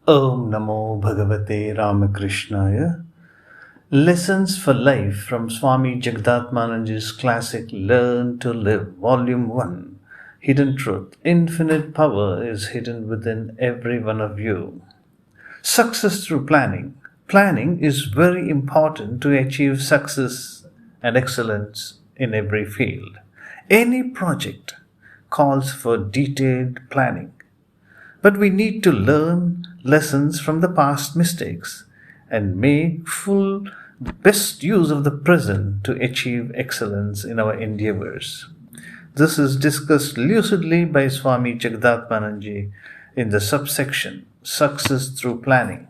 Om Namo Bhagavate Ramakrishnaya. Lessons for Life from Swami Jagadatmananji's classic Learn to Live, Volume 1. Hidden Truth. Infinite power is hidden within every one of you. Success through planning. Planning is very important to achieve success and excellence in every field. Any project calls for detailed planning. But we need to learn lessons from the past mistakes and make full best use of the present to achieve excellence in our endeavors. This is discussed lucidly by Swami Jagadatmananji in the subsection Success Through Planning.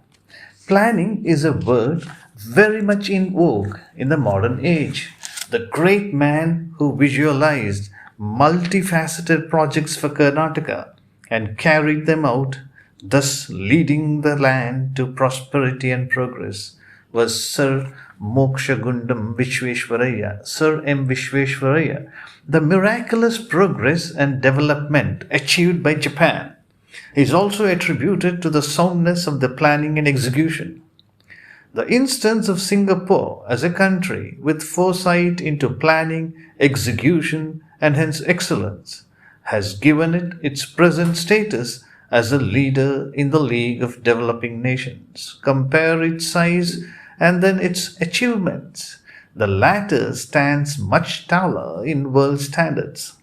Planning is a word very much in vogue in the modern age. The great man who visualized multifaceted projects for Karnataka and carried them out, thus leading the land to prosperity and progress, was Sir Mokshagundam Vishveshwaraya, Sir M. Vishveshwaraya. The miraculous progress and development achieved by Japan is also attributed to the soundness of the planning and execution. The instance of Singapore as a country with foresight into planning, execution, and hence excellence has given it its present status as a leader in the League of Developing Nations. Compare its size and then its achievements. The latter stands much taller in world standards.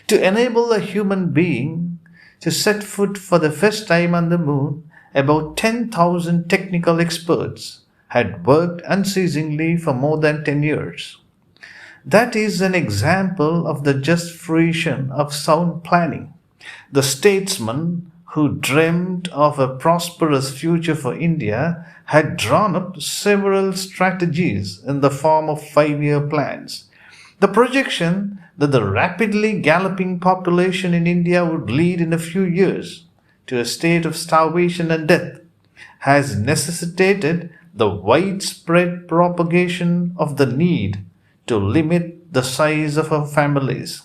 To enable a human being to set foot for the first time on the moon, about 10,000 technical experts had worked unceasingly for more than 10 years. That is an example of the just fruition of sound planning. The statesman who dreamed of a prosperous future for India had drawn up several strategies in the form of 5-year plans. The projection that the rapidly galloping population in India would lead in a few years to a state of starvation and death has necessitated the widespread propagation of the need to limit the size of our families.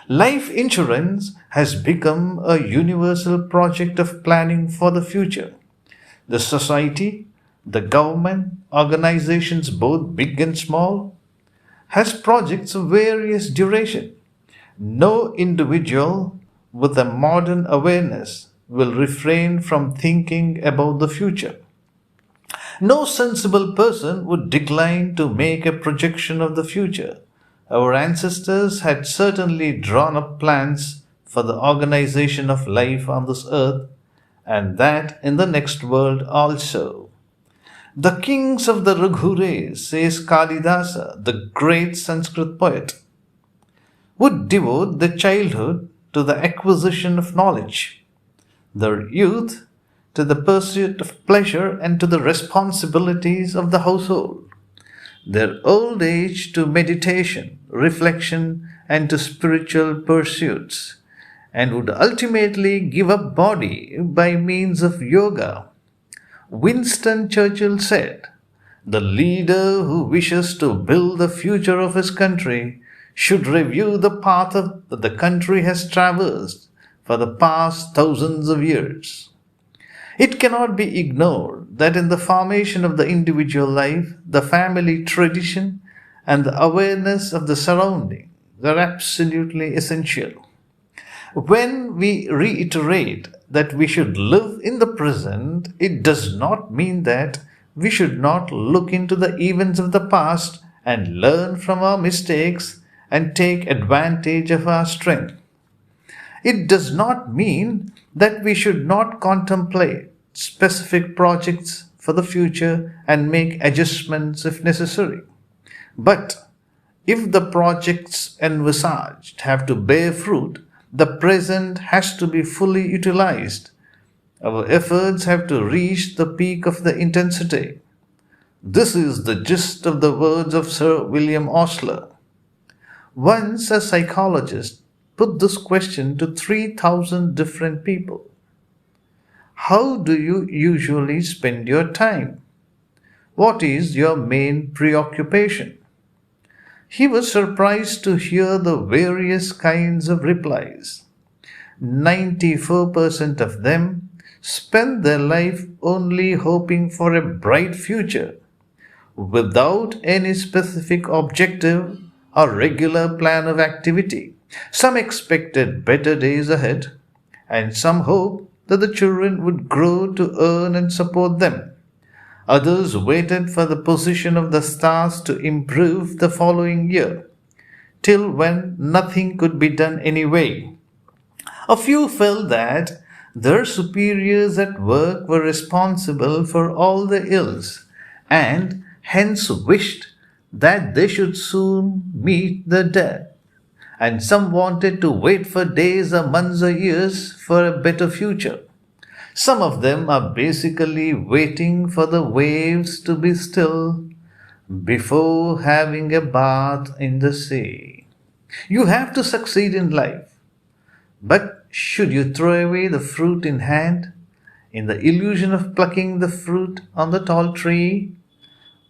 Life insurance has become a universal project of planning for the future. The society, the government, organizations both big and small, has projects of various duration. No individual with a modern awareness will refrain from thinking about the future. No sensible person would decline to make a projection of the future. Our ancestors had certainly drawn up plans for the organization of life on this earth and that in the next world also. The kings of the Raghure, says Kalidasa, the great Sanskrit poet, would devote their childhood to the acquisition of knowledge, their youth to the pursuit of pleasure and to the responsibilities of the household, their old age to meditation, reflection, and to spiritual pursuits, and would ultimately give up body by means of yoga. Winston Churchill said, "The leader who wishes to build the future of his country should review the path that the country has traversed for the past thousands of years." It cannot be ignored that in the formation of the individual life, the family tradition and the awareness of the surrounding are absolutely essential. When we reiterate that we should live in the present, it does not mean that we should not look into the events of the past and learn from our mistakes and take advantage of our strength. It does not mean that we should not contemplate specific projects for the future and make adjustments if necessary. But if the projects envisaged have to bear fruit, the present has to be fully utilized. Our efforts have to reach the peak of the intensity. This is the gist of the words of Sir William Osler. Once a psychologist put this question to 3,000 different people. How do you usually spend your time? What is your main preoccupation? He was surprised to hear the various kinds of replies. 94% of them spend their life only hoping for a bright future, without any specific objective or regular plan of activity. Some expected better days ahead, and some hoped that the children would grow to earn and support them. Others waited for the position of the stars to improve the following year, till when nothing could be done anyway. A few felt that their superiors at work were responsible for all the ills, and hence wished that they should soon meet the death. And some wanted to wait for days or months or years for a better future. Some of them are basically waiting for the waves to be still before having a bath in the sea. You have to succeed in life. But should you throw away the fruit in hand, in the illusion of plucking the fruit on the tall tree?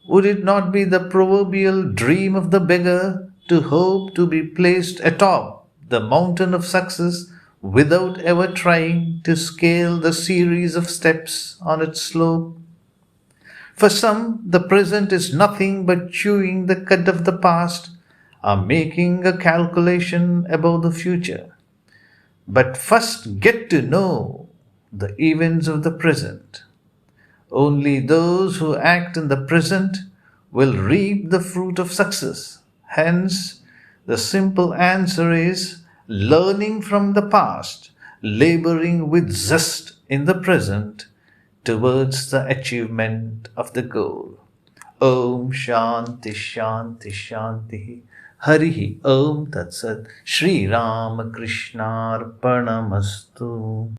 Would it not be the proverbial dream of the beggar to hope to be placed atop the mountain of success without ever trying to scale the series of steps on its slope? For some, the present is nothing but chewing the cud of the past or making a calculation about the future. But first get to know the events of the present. Only those who act in the present will reap the fruit of success. Hence, the simple answer is learning from the past, laboring with zest in the present towards the achievement of the goal. Om Shanti Shanti Shanti. Harihi Om Tat Sat. Shri Ramakrishna Arpanamastu.